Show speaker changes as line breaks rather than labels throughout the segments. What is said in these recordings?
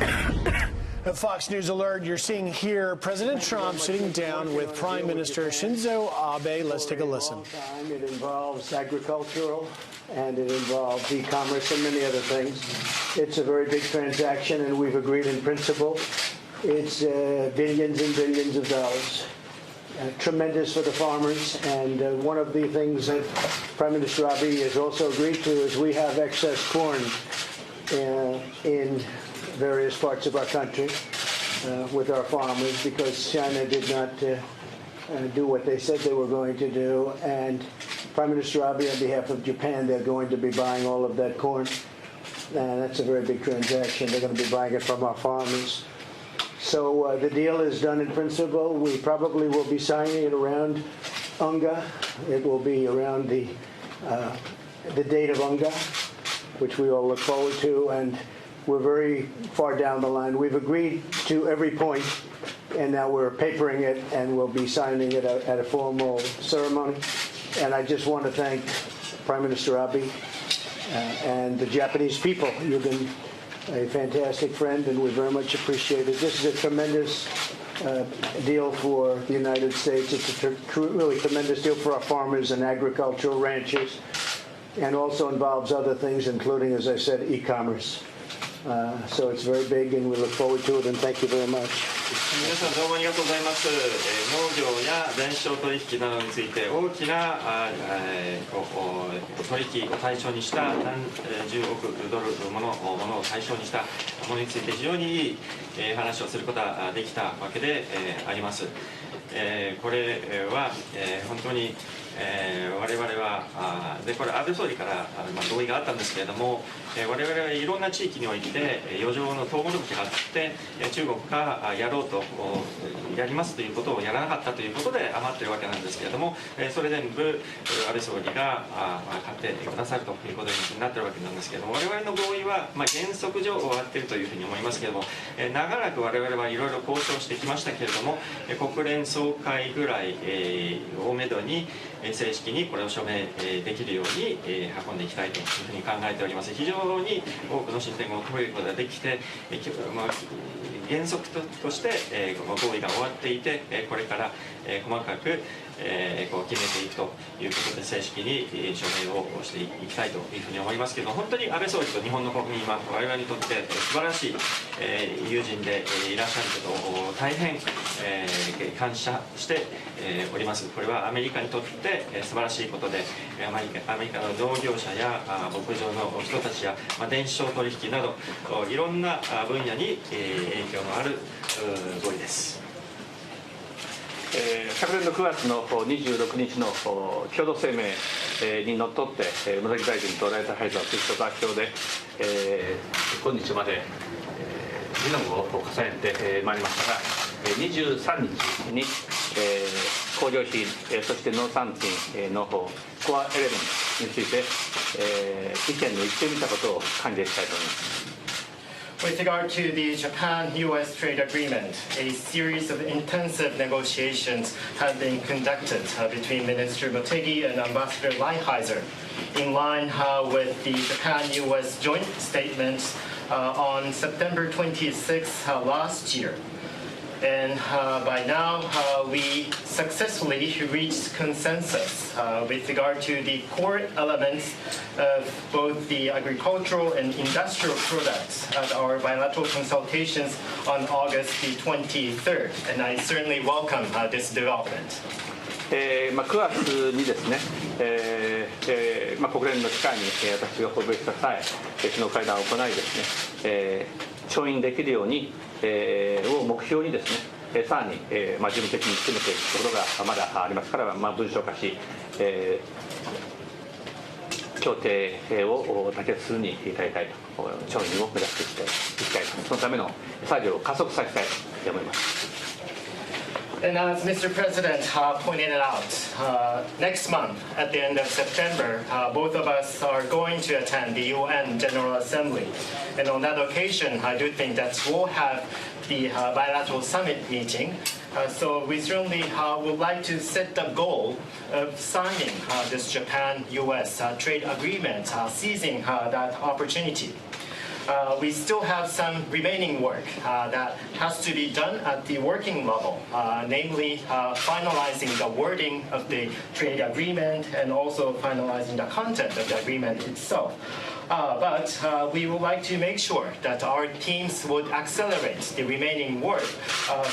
A Fox News alert, you're seeing here President Trump sitting down with Prime Minister Shinzo Abe. Let's take a listen.
It involves agricultural and it involves e-commerce and many other things. It's a very big transaction and we've agreed in principle. It's billions and billions of dollars. Tremendous for the farmers, and one of the things that Prime Minister Abe has also agreed to is we have excess corn in various parts of our country with our farmers because China did not do what they said they were going to do, and Prime Minister Abe on behalf of Japan, they're going to be buying all of that corn, and that's a very big transaction. They're going to be buying it from our farmers. So the deal is done in principle. We probably will be signing it around UNGA. It will be around the date of UNGA, which we all look forward to, and we're very far down the line. We've agreed to every point, and now we're papering it, and we'll be signing it at a formal ceremony. And I just want to thank Prime Minister Abe and the Japanese people. You've been a fantastic friend, and we very much appreciate it. This is a tremendous deal for the United States. It's a really tremendous deal for our farmers and agricultural ranchers, and also involves other things, including, as I said, e-commerce. So it's very big, and we look forward to it, and thank you very much.
皆さんどうもありがとうございます。農業や電商取引などについて大きな取引を対象にした10億ドルものを対象にしたものについて非常にいい話をすることができたわけであります。これは本当に我々はこれ安倍総理から同意があったんですけれども、我々はいろんな地域において余剰のトウモロコシがあって中国がやろうとやりますということをやらなかったということで余っているわけなんですけれども、それ全部安倍総理が買ってくださるということになっているわけなんですけれども、我々の合意は原則上終わっているというふうに思いますけれども、長らく我々はいろいろ交渉してきましたけれども、国連総会ぐらいをめどに正式にこれを署名できるように運んでいきたいというふうに考えております。非常に多くの進展を遂げることができて、原則として合意が終わっていて、これから細かく決めていくということで正式に署名をしていきたいというふうに思いますけど、本当に安倍総理と日本の国民は我々にとって素晴らしい友人でいらっしゃることを大変感謝しております。これはアメリカにとって素晴らしいことで、アメリカの農業者や牧場の人たちや電商取引などいろんな分野に影響のある合意です。
昨年の9月の26日の共同声明にのっとって村木大臣とライターハイザーとした座標で今日まで議論を重ねてまいりましたが、23日に工業品そして農産品のコアエレメントについて意見の一致を見たことを歓迎したいと思います。
With regard to the Japan-U.S. trade agreement, a series of intensive negotiations have been conducted between Minister Motegi and Ambassador Lighthizer, in line with the Japan-U.S. joint statement on September 26 last year. And by now, we successfully reached consensus with regard to the core elements of both the agricultural and industrial products at our bilateral consultations on August the 23rd. And I certainly welcome this development.
9月にですね、国連の機会に私が訪米した際、首脳会談を行いですね、調印できるようにを目標にですね、さらに事務的に進めていくところがまだありますから、文章化し、協定を妥結するに至りたいと、調印を目指していきたいと、そのための作業を加速させたいと思います。
And as Mr. President pointed out, next month, at the end of September, both of us are going to attend the UN General Assembly. And on that occasion, I do think that we'll have the bilateral summit meeting. So we certainly would like to set the goal of signing this Japan-U.S. trade agreement, seizing that opportunity. we still have some remaining work that has to be done at the working level, namely finalizing the wording of the trade agreement and also finalizing the content of the agreement itself. But we would like to make sure that our teams would accelerate the remaining work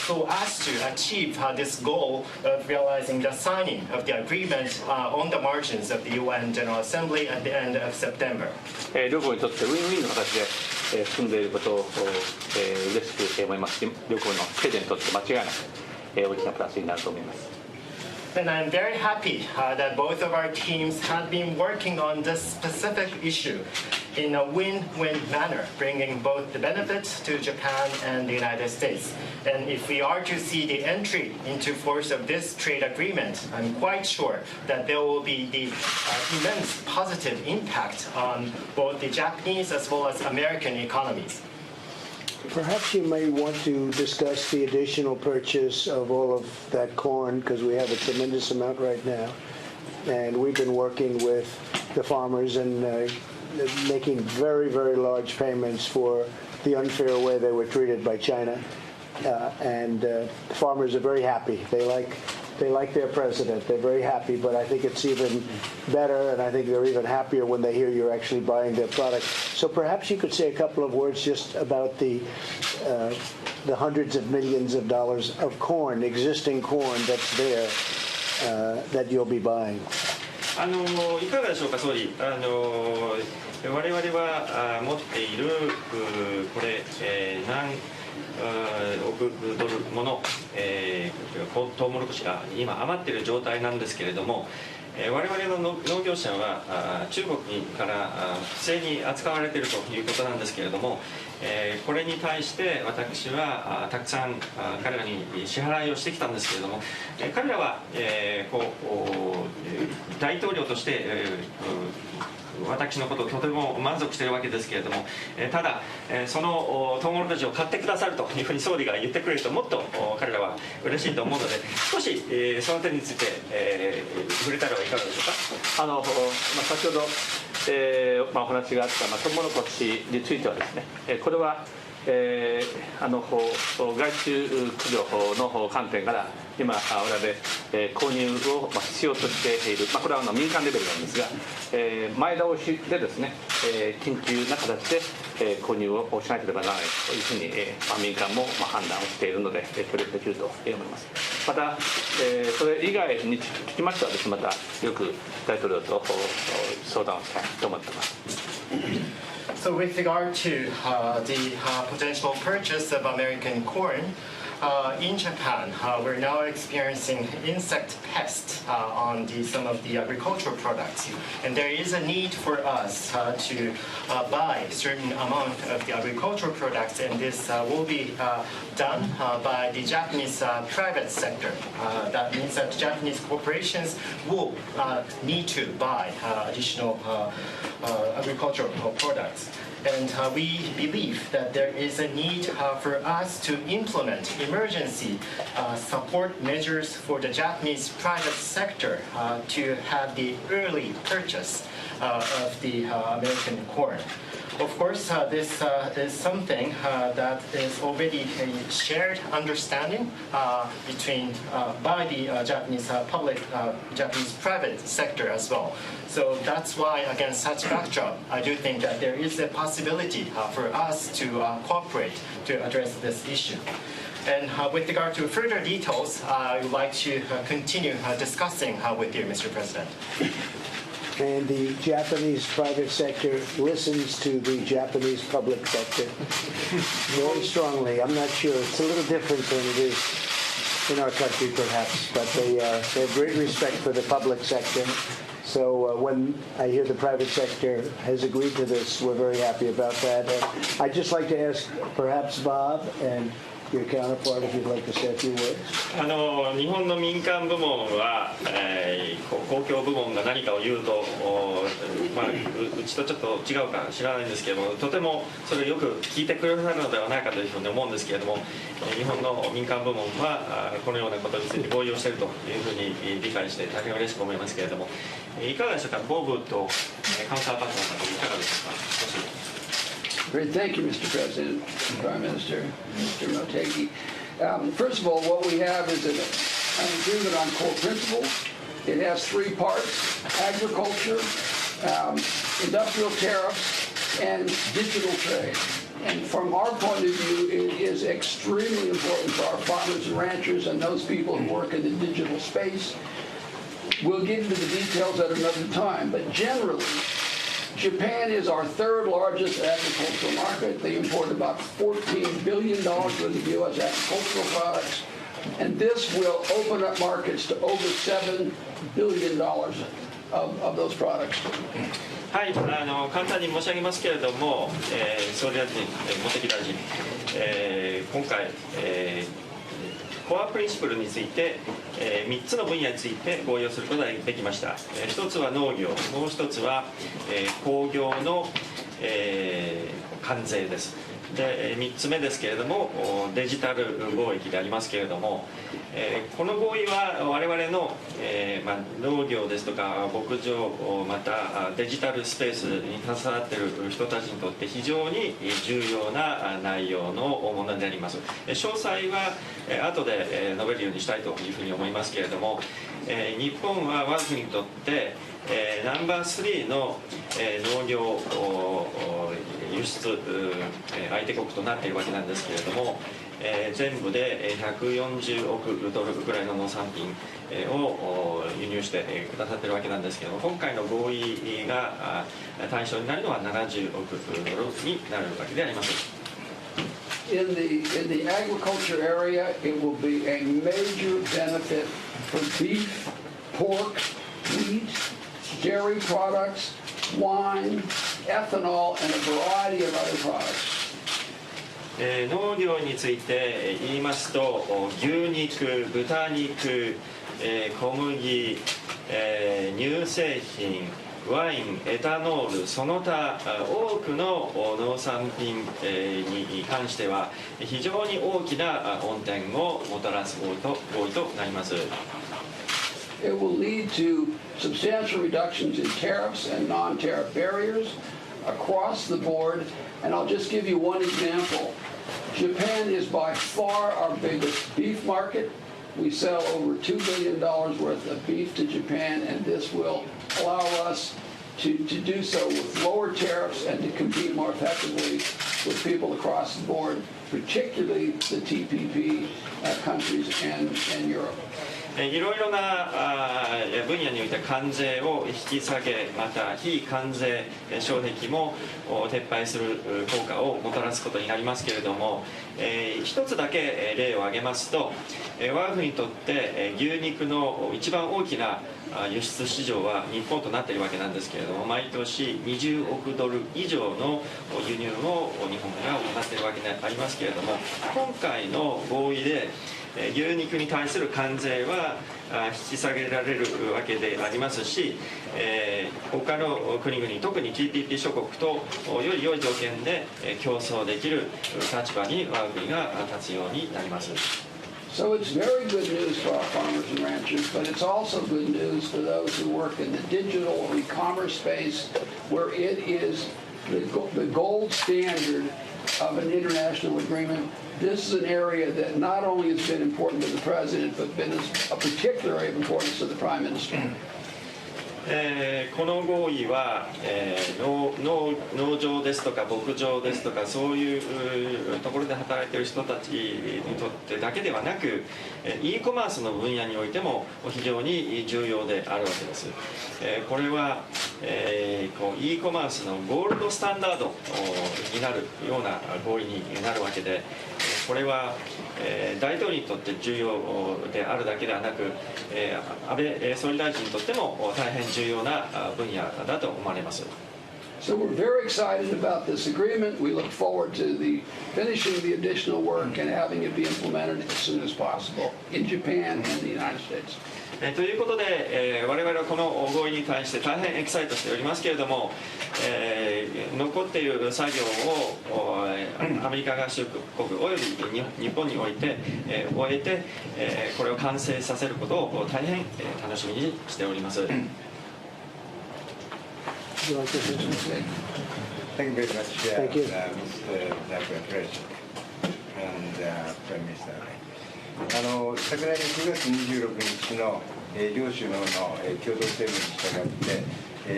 so as to achieve this goal of realizing the signing of the agreement on the margins of the UN General Assembly at the end of September.
両国にとってウィンウィンの形で進んでいることを嬉しく思いますし、両国の経済にとって間違いなく大きなプラスになると思います。
And I'm very happy that both of our teams have been working on this specific issue in a win-win manner, bringing both the benefits to Japan and the United States. And if we are to see the entry into force of this trade agreement, I'm quite sure that there will be the immense positive impact on both the Japanese as well as American economies.
Perhaps you may want to discuss the additional purchase of all of that corn, because we have a tremendous amount right now. And we've been working with the farmers and making very, very large payments for the unfair way they were treated by China. And farmers are very happy. They like their president. They're very happy, but I think it's even better, and I think they're even happier when they hear you're actually buying their product. So perhaps you could say a couple of words just about the hundreds of millions of dollars of corn, existing corn that's there, that you'll be buying.
いかがでしょうか、総理。我々は持っているこれ、何億ドルもの、トウモロコシが今余っている状態なんですけれども、我々の農業者は中国から不正に扱われているということなんですけれども、これに対して私はたくさん彼らに支払いをしてきたんですけれども、彼らは大統領として私のことをとても満足しているわけですけれども、ただそのトウモロコシを買ってくださるというふうに総理が言ってくれるともっと彼らは嬉しいと思うので、少しその点について触れたらいかがでしょうか。
先ほどお話があったトウモロコシについてはですね、これは外注駆除の観点から今我々購入を必要としている、これは民間レベルなんですが、前倒しでですね緊急な形で購入をしなければならないというふうに民間も判断をしているので協力できると思います。またそれ以外につきましてはですね、またよく大統領と相談をしたいと思っています。
So with regard to the potential purchase of American corn, in Japan, we're now experiencing insect pests on some of the agricultural products. And there is a need for us to buy a certain amount of the agricultural products, and this will be done by the Japanese private sector. That means that Japanese corporations will need to buy additional agricultural products. And we believe that there is a need for us to implement emergency support measures for the Japanese private sector to have the early purchase of the American corn. Of course, this is something that is already a shared understanding between by the Japanese Japanese private sector as well. So that's why, against such backdrop, I do think that there is a possibility for us to cooperate to address this issue. And with regard to further details, I would like to continue discussing with you, Mr. President.
And the Japanese private sector listens to the Japanese public sector very strongly. I'm not sure. It's a little different than it is in our country, perhaps, but they have great respect for the public sector. So when I hear the private sector has agreed to this, we're very happy about that. And I'd just like to ask perhaps Bob and your counterpart, if you'd like to say a few words.
日本の民間部門は、公共部門が何かを言うと、うちとちょっと違うか知らないんですけれども、とてもそれをよく聞いてくださるのではないかというふうに思うんですけれども、日本の民間部門はこのようなことについて合意をしているというふうに理解して大変嬉しく思いますけれども、いかがでしょうか。ボブとカウンターパートナーの方いかがでしょうか。
Great, thank you, Mr. President, Prime Minister, Mr. Motegi. First of all, what we have is an agreement on core principles. It has three parts: agriculture, industrial tariffs, and digital trade. And from our point of view, it is extremely important for our farmers and ranchers and those people who work in the digital space. We'll get into the details at another time, but generally, Japan is our third largest agricultural market. They import about $14 billion worth of U.S. agricultural products, and this will open up markets to over $7 billion of those products.
はい、簡単に申し上げますけれども、総理大臣、茂木大臣、今回、コアプリンシプルについて、3つの分野について合意をすることができました。1つは農業、もう1つは、工業の、関税です。で3つ目ですけれども、デジタル貿易でありますけれども、この合意は我々の、農業ですとか牧場、またデジタルスペースに携わっている人たちにとって非常に重要な内容のものであります。詳細は後で述べるようにしたいというふうに思いますけれども、日本は我が国にとってナンバー3の農業輸出相手国となっているわけなんですけれども、全部で140億ドルぐらいの農産品を輸入してくださっているわけなんですけれども、今回の合意が対象になるのは70億ドルになるわけであります。
In the agriculture area, it will be a major benefit for beef, pork, wheat, dairy products, wine, ethanol, and a variety of other products.
農業について言いますと、牛肉、豚肉、小麦、乳製品、ワイン、エタノール、その他多くの農産品に関しては非常に大きな恩典をもたらす合意となります。
It will lead to substantial reductions in tariffs and non-tariff barriers across the board. And I'll just give you one example. Japan is by far our biggest beef market. We sell over $2 billion worth of beef to Japan, and this will allow us to do so with lower tariffs and to compete more effectively with people across the board, particularly the TPP countries and Europe.
いろいろな分野において関税を引き下げ、また非関税障壁も撤廃する効果をもたらすことになりますけれども、一つだけ例を挙げますと、我が国にとって牛肉の一番大きな輸出市場は日本となっているわけなんですけれども、毎年20億ドル以上の輸入を日本が行っているわけでありますけれども、今回の合意で牛肉に対する関税は引き下げられるわけでありますし、他の国々、特に TPP 諸国とより良い条件で競争できる立場に我が国が立つようになります。
So it's very good news for our farmers and ranchers, but it's also good news for those who work in the digital or e-commerce space, where it is the gold standard of an international agreement. This is an area that not only has been important to the President, but been of particular importance to the Prime Minister.
この合意は、農場ですとか牧場ですとかそういうところで働いている人たちにとってだけではなく e コマースの分野においても非常に重要であるわけです。これは、e コマースのゴールドスタンダードになるような合意になるわけで、これは大統領にとって重要であるだけではなく、安倍総理大臣にとっても大変重要な分野だと思われます。
So we're very excited about this agreement. We look forward to finishing the additional work and having it be implemented as soon as possible in Japan and the United States.
ということで、我々はこの合意に対して大変エキサイトしておりますけれども、残っている作業をアメリカ合衆国および日本において、終えて、これを完成させることを大変楽しみにしております。
Thank you very much,
Thank you.
Mr. President and Prime Minister. 昨年の9月26日の両首脳の共同声明に従って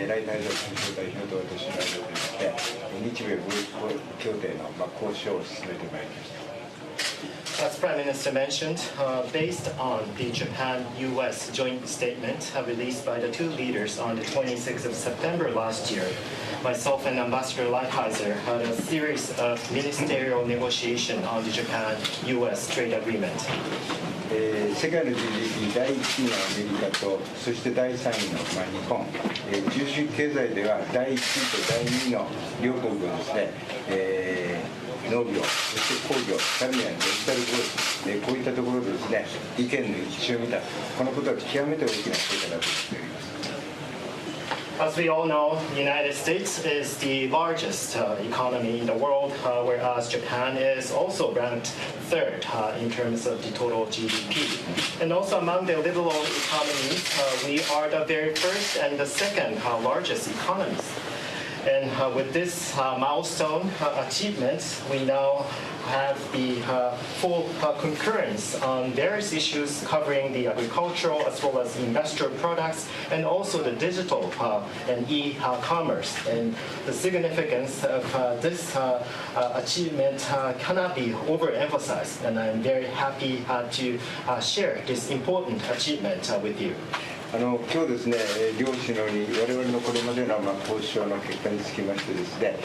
ライトハイザー通商代表と私の間で日米貿易協定の交渉を進めてまいりました。
As Prime Minister mentioned, based on the Japan-U.S. joint statement released by the two leaders on the 26th of September last year, myself and Ambassador Lighthizer had a series of ministerial negotiations on the Japan-U.S. trade agreement.
世界の GDP 第1位のアメリカとそして第3位の日本、中心経済では第1位と第2位の両国がですね、農業、そして工業、さらにはデジタル貿易、こういったところでですね、意見の一致を見た、このことは極めて大きな成果だと言っております。
As we all know, the United States is the largest economy in the world, whereas Japan is also ranked third in terms of the total GDP. And also among the liberal economies, we are the very first and the second largest economies. And with this milestone achievements, we now have the full concurrence on various issues covering the agricultural as well as industrial products and also the digital and e-commerce. And the significance of this achievement cannot be overemphasized. And I'm very happy to share this important achievement with you.
今日ですね、両首脳に我々のこれまでの交渉の結果につきましてですね、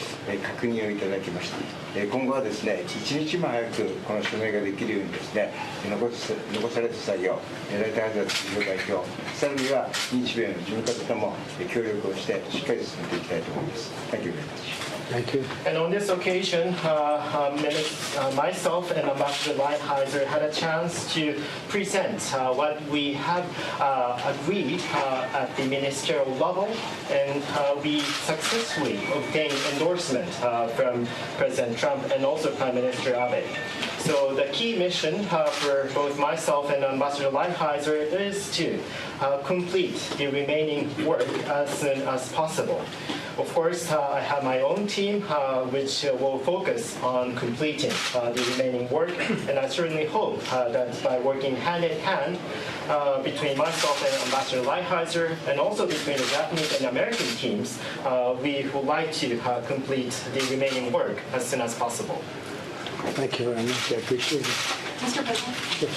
確認をいただきました。今後はですね、一日も早くこの署名ができるようにですね、残された作業、ライトハイザー通商代表、さらには日米の事務方とも協力をしてしっかり進めていきたいと思います。Thank you very much.
Thank you.
And on this occasion, myself and Ambassador Lighthizer had a chance to present what we have agreed at the ministerial level, and we successfully obtained endorsement from President Trump and also Prime Minister Abe. So the key mission for both myself and Ambassador Lighthizer is to complete the remaining work as soon as possible. Of course, I have my own team which will focus on completing the remaining work, and I certainly hope that by working hand in hand between myself and Ambassador Lighthizer and also between the Japanese and American teams, we would like to complete the remaining work as soon as possible.
Thank you very much. I appreciate it.
Mr. President,
Yes.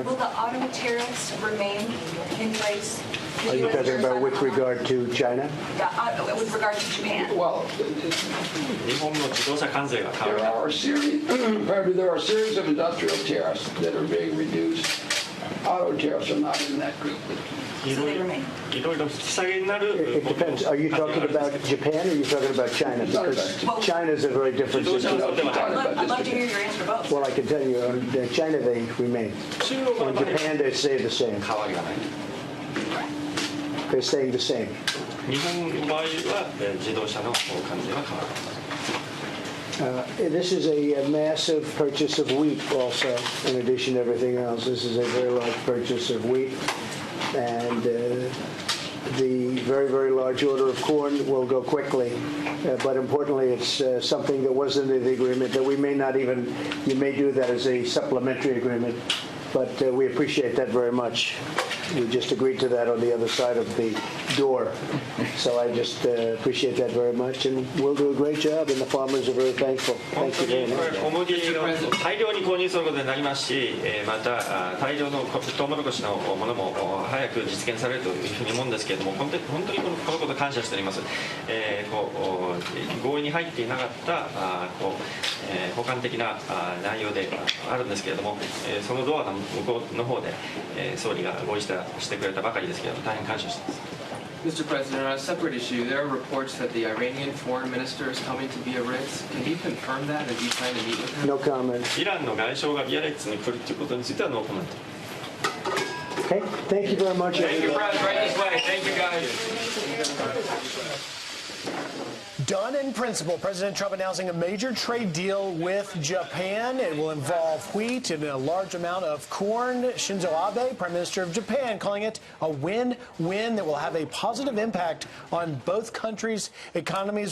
will the auto tariffs remain in place?
Are you talking about with regard to China?
With regard to Japan?
Well,
日本の自動車関税が変わ
there
る
are a series, there are a series of industrial tariffs that are being reduced. Auto tariffs are not in that group.
いろいろいろいろ引き下げになる
It depends. Are you talking about Japan or are you talking about China? Because China is a very different situation.
I'd love to hear your answer to both.
Well, I can tell you, on China they remain. On Japan they stay the same.
変わりがない
They're staying the same.
日本の場合は自動車の関税は変わる
This is a massive purchase of wheat also, in addition to everything else. This is a very large purchase of wheat. And the very, very large order of corn will go quickly. But importantly, it's something that wasn't in the agreement that we may not even, you may do that as a supplementary agreement. But we appreciate that very much. We just agreed to that on the other side of the door. So I just appreciate that very much, and we'll do a great job, and the farmers are very thankful.
本
Thank
当
you
に
very
こ
much.
れ小麦を大量に購入することになりますし、また大量のトウモロコシのものも早く実現されるというふうに思うんですけれども、本当にこのこと感謝しております。合意に入っていなかった補完的な内容であるんですけれども、そのドアの向こうの方で総理が合意してくれたばかりですけれども、大変感謝しています。
Mr. President, on a separate issue, there are reports that the Iranian foreign minister is coming to Biarritz. Can you confirm that? And do you plan to meet with him?
No comment.
イランの外相がビアレッツに来るということについてはノーコメント。
Okay, thank you very much.
Thank you, President. Right this way. Thank you, guys.
Done in principle. President Trump announcing a major trade deal with Japan. It will involve wheat and a large amount of corn. Shinzo Abe, Prime Minister of Japan, calling it a win-win that will have a positive impact on both countries' economies.